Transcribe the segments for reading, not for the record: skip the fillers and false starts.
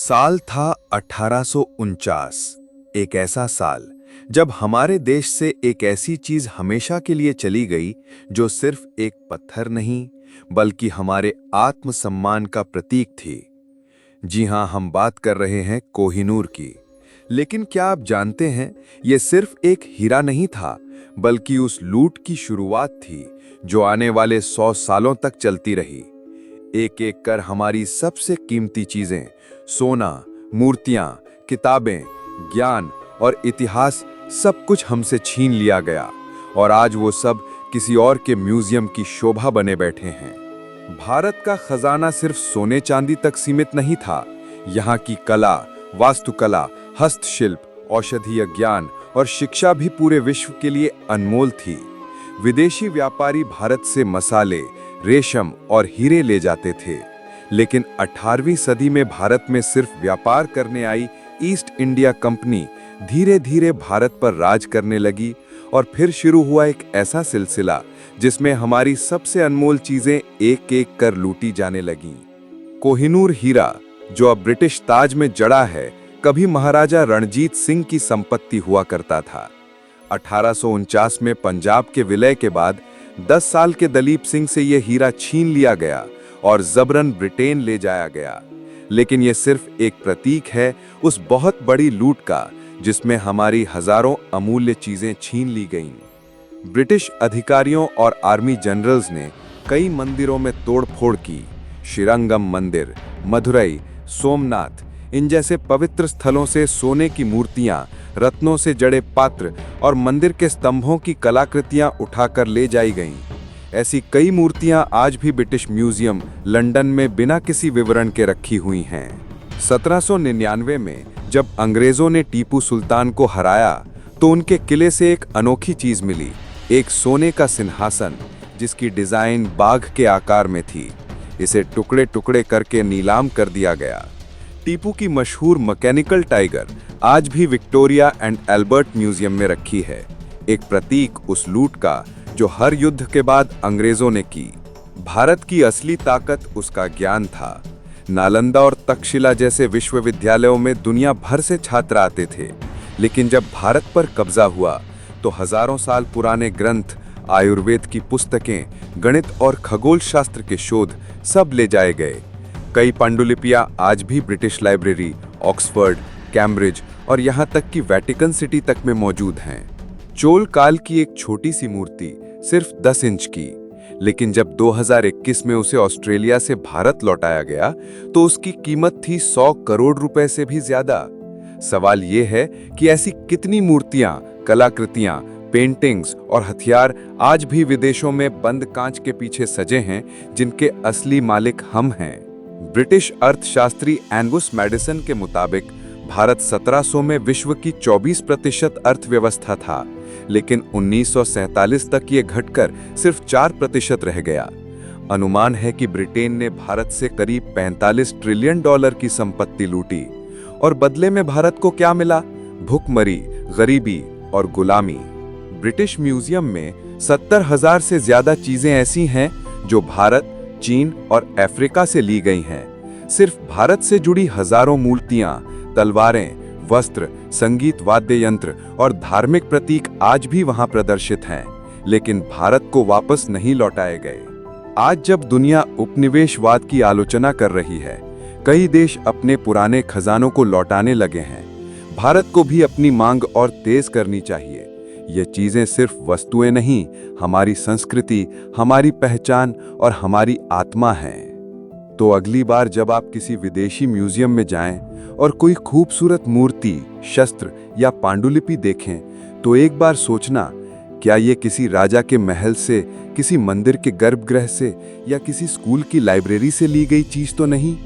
साल था 1849। एक ऐसा साल जब हमारे देश से एक ऐसी चीज हमेशा के लिए चली गई जो सिर्फ एक पत्थर नहीं बल्कि हमारे आत्मसम्मान का प्रतीक थी। जी हां, हम बात कर रहे हैं कोहिनूर की। लेकिन क्या आप जानते हैं, यह सिर्फ एक हीरा नहीं था बल्कि उस लूट की शुरुआत थी जो आने वाले 100 सालों तक चलती रही। एक एक कर हमारी सबसे कीमती चीजें, सोना, मूर्तियां, किताबें, ज्ञान और इतिहास, सब कुछ हमसे छीन लिया गया और आज वो सब किसी और के म्यूजियम की शोभा बने बैठे हैं। भारत का खजाना सिर्फ सोने चांदी तक सीमित नहीं था। यहाँ की कला, वास्तुकला, हस्तशिल्प, औषधीय ज्ञान और शिक्षा भी पूरे विश्व के लिए अनमोल थी। विदेशी व्यापारी भारत से मसाले, रेशम और हीरे ले जाते थे, लेकिन 18वीं सदी में भारत में सिर्फ व्यापार करने आई ईस्ट इंडिया कंपनी धीरे धीरे भारत पर राज करने लगी और फिर शुरू हुआ एक ऐसा सिलसिला जिसमें हमारी सबसे अनमोल चीजें एक एक कर लूटी जाने लगीं। कोहिनूर हीरा, जो अब ब्रिटिश ताज में जड़ा है, कभी महाराजा रणजीत सिंह की संपत्ति हुआ करता था। 1849 में पंजाब के विलय के बाद 10 साल के दलीप सिंह से यह हीरा छीन लिया गया और जबरन ब्रिटेन ले जाया गया। लेकिन यह सिर्फ एक प्रतीक है उस बहुत बड़ी लूट का जिसमें हमारी हजारों अमूल्य चीजें छीन ली गईं। ब्रिटिश अधिकारियों और आर्मी जनरल्स ने कई मंदिरों में तोड़फोड़ की। श्रीरंगम मंदिर, मदुरई, सोमनाथ, इन जैसे पवित्र स्थलों से सोने की मूर्तियां, रत्नों से जड़े पात्र और मंदिर के स्तंभों की कलाकृतियां उठाकर ले जाई गईं। ऐसी कई मूर्तियां आज भी ब्रिटिश म्यूजियम लंदन में बिना किसी विवरण के रखी हुई हैं। 1799 में जब अंग्रेजों ने टीपू सुल्तान को हराया तो उनके किले से एक अनोखी चीज मिली, एक सोने का सिंहासन जिसकी डिजाइन बाघ के आकार में थी। इसे टुकड़े टुकड़े करके नीलाम कर दिया गया। टीपू की मशहूर मैकेनिकल टाइगर आज भी विक्टोरिया एंड एल्बर्ट म्यूजियम में रखी है, एक प्रतीक उस लूट का जो हर युद्ध के बाद अंग्रेजों ने की। भारत की असली ताकत उसका ज्ञान था। नालंदा और तक्षशिला जैसे विश्वविद्यालयों में दुनिया भर से छात्र आते थे, लेकिन जब भारत पर कब्जा हुआ तो हजारों साल पुराने ग्रंथ, आयुर्वेद की पुस्तकें, गणित और खगोल शास्त्र के शोध सब ले जाए गए। कई पांडुलिपियां आज भी ब्रिटिश लाइब्रेरी, ऑक्सफोर्ड, कैम्ब्रिज और यहाँ तक कि वेटिकन सिटी तक में मौजूद हैं। चोल काल की एक छोटी सी मूर्ति, सिर्फ 10 इंच की, लेकिन जब 2021 में उसे ऑस्ट्रेलिया से भारत लौटाया गया तो उसकी कीमत थी 100 करोड़ रुपए से भी ज्यादा। सवाल ये है कि ऐसी कितनी मूर्तियां, कलाकृतियां, पेंटिंग्स और हथियार आज भी विदेशों में बंद कांच के पीछे सजे हैं जिनके असली मालिक हम हैं। ब्रिटिश अर्थशास्त्री एंगुस मैडिसन के मुताबिक भारत 1700 में विश्व की 24% अर्थव्यवस्था था, लेकिन 1947 तक ये घटकर सिर्फ 4% रह गया। अनुमान है कि ब्रिटेन ने भारत से करीब 45 ट्रिलियन डॉलर की संपत्ति लूटी और बदले में भारत को क्या मिला? भुखमरी, गरीबी और गुलामी। ब्रिटिश म्यूजियम में 70,000 से ज्यादा चीजें ऐसी हैं जो भारत, चीन और अफ्रीका से ली गई हैं। सिर्फ भारत से जुड़ी हजारों मूर्तियां, तलवारें, वस्त्र, संगीत वाद्य यंत्र और धार्मिक प्रतीक आज भी वहां प्रदर्शित हैं, लेकिन भारत को वापस नहीं लौटाए गए। आज जब दुनिया उपनिवेशवाद की आलोचना कर रही है, कई देश अपने पुराने खजानों को लौटाने लगे हैं। भारत को भी अपनी मांग और तेज करनी चाहिए। ये चीजें सिर्फ वस्तुएं नहीं, हमारी संस्कृति, हमारी पहचान और हमारी आत्मा हैं। तो अगली बार जब आप किसी विदेशी म्यूजियम में जाएं और कोई खूबसूरत मूर्ति, शस्त्र या पांडुलिपि देखें तो एक बार सोचना, क्या ये किसी राजा के महल से, किसी मंदिर के गर्भगृह से या किसी स्कूल की लाइब्रेरी से ली गई चीज तो नहीं?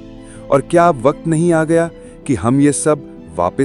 और क्या अब वक्त नहीं आ गया कि हम ये सब वापस